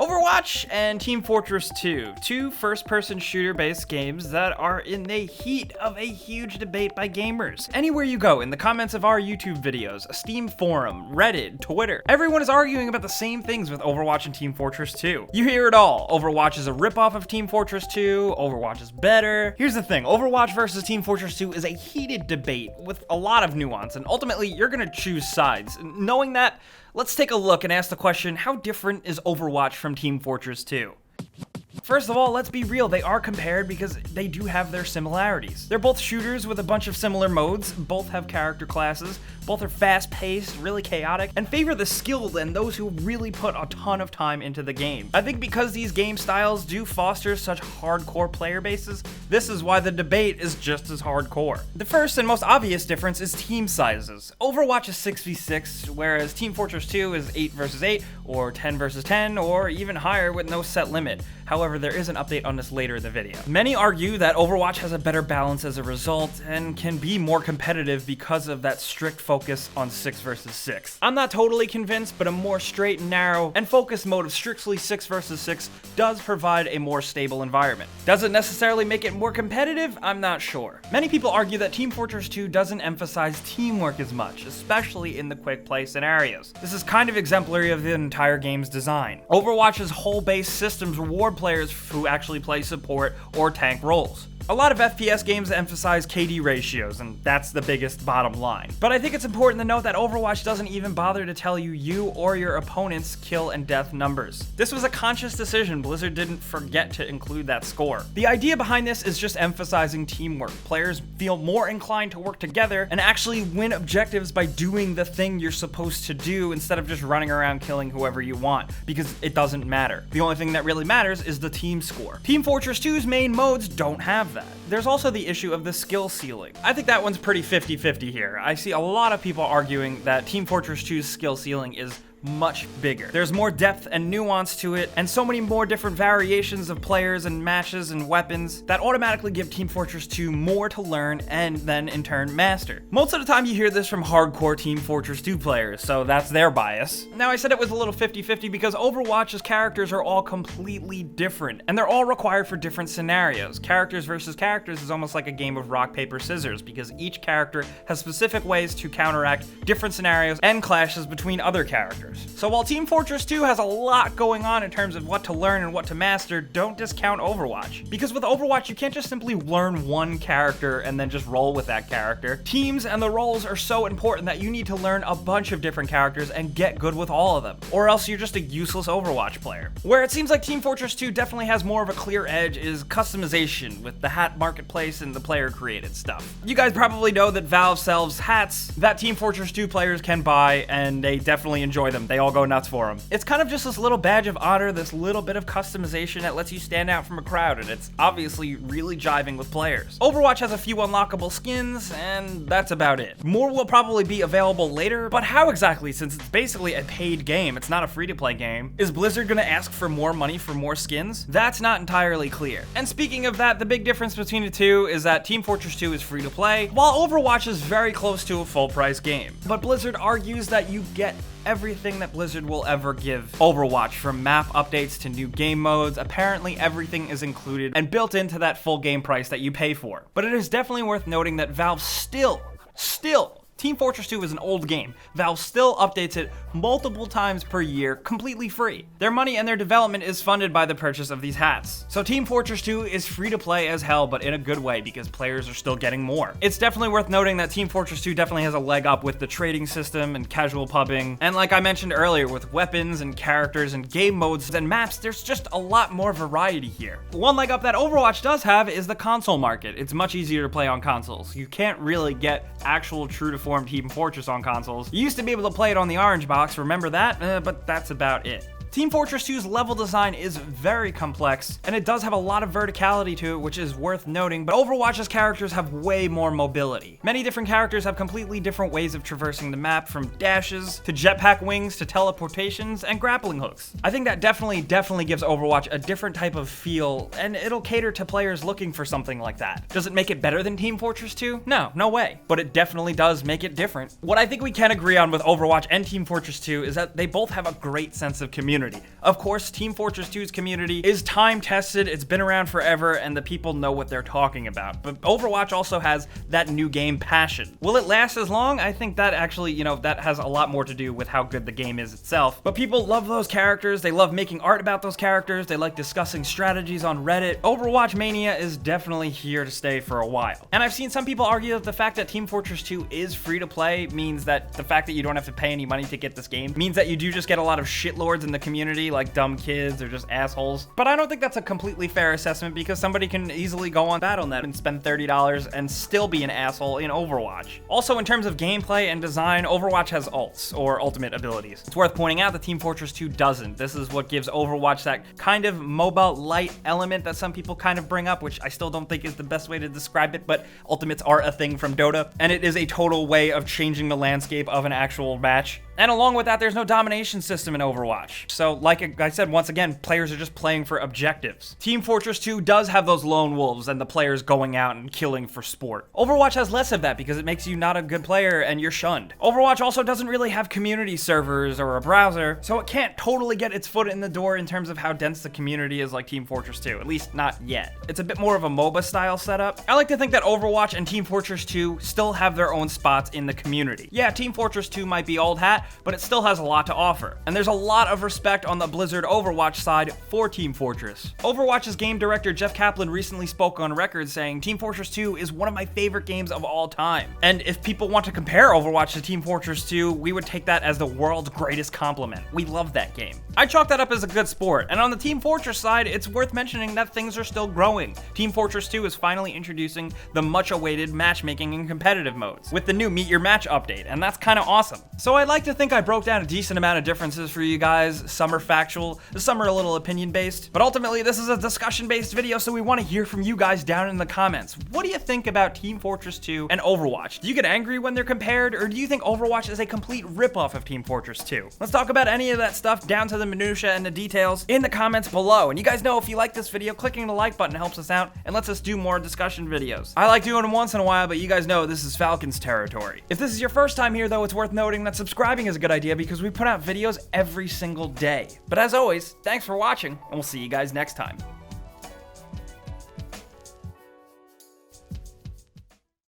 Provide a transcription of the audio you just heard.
Overwatch and Team Fortress 2, two first-person shooter-based games that are in the heat of a huge debate by gamers. Anywhere you go, in the comments of our YouTube videos, a Steam forum, Reddit, Twitter, everyone is arguing about the same things with Overwatch and Team Fortress 2. You hear it all. Overwatch is a ripoff of Team Fortress 2, Overwatch is better. Here's the thing, Overwatch versus Team Fortress 2 is a heated debate with a lot of nuance, and ultimately, you're gonna choose sides. Knowing that, let's take a look and ask the question, how different is Overwatch from Team Fortress 2? First of all, let's be real, they are compared because they do have their similarities. They're both shooters with a bunch of similar modes, both have character classes, both are fast-paced, really chaotic, and favor the skilled and those who really put a ton of time into the game. I think because these game styles do foster such hardcore player bases, this is why the debate is just as hardcore. The first and most obvious difference is team sizes. Overwatch is 6v6, whereas Team Fortress 2 is 8 versus 8, or 10 versus 10, or even higher with no set limit. However, there is an update on this later in the video. Many argue that Overwatch has a better balance as a result and can be more competitive because of that strict focus on 6 versus 6. I'm not totally convinced, but a more straight and narrow and focused mode of strictly 6 versus 6 does provide a more stable environment. Does it necessarily make it more competitive? I'm not sure. Many people argue that Team Fortress 2 doesn't emphasize teamwork as much, especially in the quick play scenarios. This is kind of exemplary of the entire game's design. Overwatch's whole base systems reward players who actually play support or tank roles. A lot of FPS games emphasize KD ratios, and that's the biggest bottom line. But I think it's important to note that Overwatch doesn't even bother to tell you or your opponent's kill and death numbers. This was a conscious decision. Blizzard didn't forget to include that score. The idea behind this is just emphasizing teamwork. Players feel more inclined to work together and actually win objectives by doing the thing you're supposed to do instead of just running around killing whoever you want, because it doesn't matter. The only thing that really matters is the team score. Team Fortress 2's main modes don't have that. There's also the issue of the skill ceiling. I think that one's pretty 50-50 here. I see a lot of people arguing that Team Fortress 2's skill ceiling is much bigger. There's more depth and nuance to it, and so many more different variations of players and matches and weapons that automatically give Team Fortress 2 more to learn and then in turn master. Most of the time you hear this from hardcore Team Fortress 2 players, so that's their bias. Now I said it was a little 50-50 because Overwatch's characters are all completely different, and they're all required for different scenarios. Characters versus characters is almost like a game of rock, paper, scissors, because each character has specific ways to counteract different scenarios and clashes between other characters. So while Team Fortress 2 has a lot going on in terms of what to learn and what to master, don't discount Overwatch. Because with Overwatch, you can't just simply learn one character and then just roll with that character. Teams and the roles are so important that you need to learn a bunch of different characters and get good with all of them, or else you're just a useless Overwatch player. Where it seems like Team Fortress 2 definitely has more of a clear edge is customization with the hat marketplace and the player created stuff. You guys probably know that Valve sells hats that Team Fortress 2 players can buy, and they definitely enjoy them. They all go nuts for them. It's kind of just this little badge of honor, this little bit of customization that lets you stand out from a crowd, and it's obviously really jiving with players. Overwatch has a few unlockable skins, and that's about it. More will probably be available later, but how exactly, since it's basically a paid game, it's not a free-to-play game? Is Blizzard gonna ask for more money for more skins? That's not entirely clear. And speaking of that, the big difference between the two is that Team Fortress 2 is free-to-play, while Overwatch is very close to a full-price game. But Blizzard argues that you get everything that Blizzard will ever give Overwatch, from map updates to new game modes. Apparently everything is included and built into that full game price that you pay for. But it is definitely worth noting that Valve still, Team Fortress 2 is an old game. Valve still updates it multiple times per year, completely free. Their money and their development is funded by the purchase of these hats. So Team Fortress 2 is free to play as hell, but in a good way, because players are still getting more. It's definitely worth noting that Team Fortress 2 definitely has a leg up with the trading system and casual pubbing. And like I mentioned earlier, with weapons and characters and game modes and maps, there's just a lot more variety here. One leg up that Overwatch does have is the console market. It's much easier to play on consoles. You can't really get actual true to form Team Fortress on consoles. You used to be able to play it on the orange box, remember that? But that's about it. Team Fortress 2's level design is very complex, and it does have a lot of verticality to it, which is worth noting, but Overwatch's characters have way more mobility. Many different characters have completely different ways of traversing the map, from dashes, to jetpack wings, to teleportations, and grappling hooks. I think that definitely gives Overwatch a different type of feel, and it'll cater to players looking for something like that. Does it make it better than Team Fortress 2? No way. But it definitely does make it different. What I think we can agree on with Overwatch and Team Fortress 2 is that they both have a great sense of community. community. Of course, Team Fortress 2's community is time-tested, it's been around forever, and the people know what they're talking about. But Overwatch also has that new game passion. Will it last as long? I think that actually, that has a lot more to do with how good the game is itself. But people love those characters, they love making art about those characters, they like discussing strategies on Reddit. Overwatch mania is definitely here to stay for a while. And I've seen some people argue that the fact that Team Fortress 2 is free to play means that the fact that you don't have to pay any money to get this game means that you do just get a lot of shitlords in the community, like dumb kids or just assholes. But I don't think that's a completely fair assessment, because somebody can easily go on Battle.net and spend $30 and still be an asshole in Overwatch. Also, in terms of gameplay and design, Overwatch has ults, or ultimate abilities. It's worth pointing out that Team Fortress 2 doesn't. This is what gives Overwatch that kind of mobile light element that some people kind of bring up, which I still don't think is the best way to describe it, but ultimates are a thing from Dota, and it is a total way of changing the landscape of an actual match. And along with that, there's no domination system in Overwatch. So like I said, once again, players are just playing for objectives. Team Fortress 2 does have those lone wolves and the players going out and killing for sport. Overwatch has less of that because it makes you not a good player and you're shunned. Overwatch also doesn't really have community servers or a browser, so it can't totally get its foot in the door in terms of how dense the community is like Team Fortress 2, at least not yet. It's a bit more of a MOBA style setup. I like to think that Overwatch and Team Fortress 2 still have their own spots in the community. Yeah, Team Fortress 2 might be old hat, but it still has a lot to offer. And there's a lot of respect on the Blizzard Overwatch side for Team Fortress. Overwatch's game director Jeff Kaplan recently spoke on record saying, "Team Fortress 2 is one of my favorite games of all time." And if people want to compare Overwatch to Team Fortress 2, we would take that as the world's greatest compliment. We love that game. I chalk that up as a good sport. And on the Team Fortress side, it's worth mentioning that things are still growing. Team Fortress 2 is finally introducing the much-awaited matchmaking and competitive modes with the new Meet Your Match update, and that's kind of awesome. So I'd like to think I broke down a decent amount of differences for you guys. Some are factual, some are a little opinion-based, but ultimately this is a discussion-based video, so we want to hear from you guys down in the comments. What do you think about Team Fortress 2 and Overwatch? Do you get angry when they're compared, or do you think Overwatch is a complete ripoff of Team Fortress 2? Let's talk about any of that stuff down to the minutia and the details in the comments below. And you guys know if you like this video, clicking the like button helps us out and lets us do more discussion videos. I like doing them once in a while, but you guys know this is Falcon's territory. If this is your first time here though, it's worth noting that subscribing is a good idea because we put out videos every single day. But as always, thanks for watching, and we'll see you guys next time.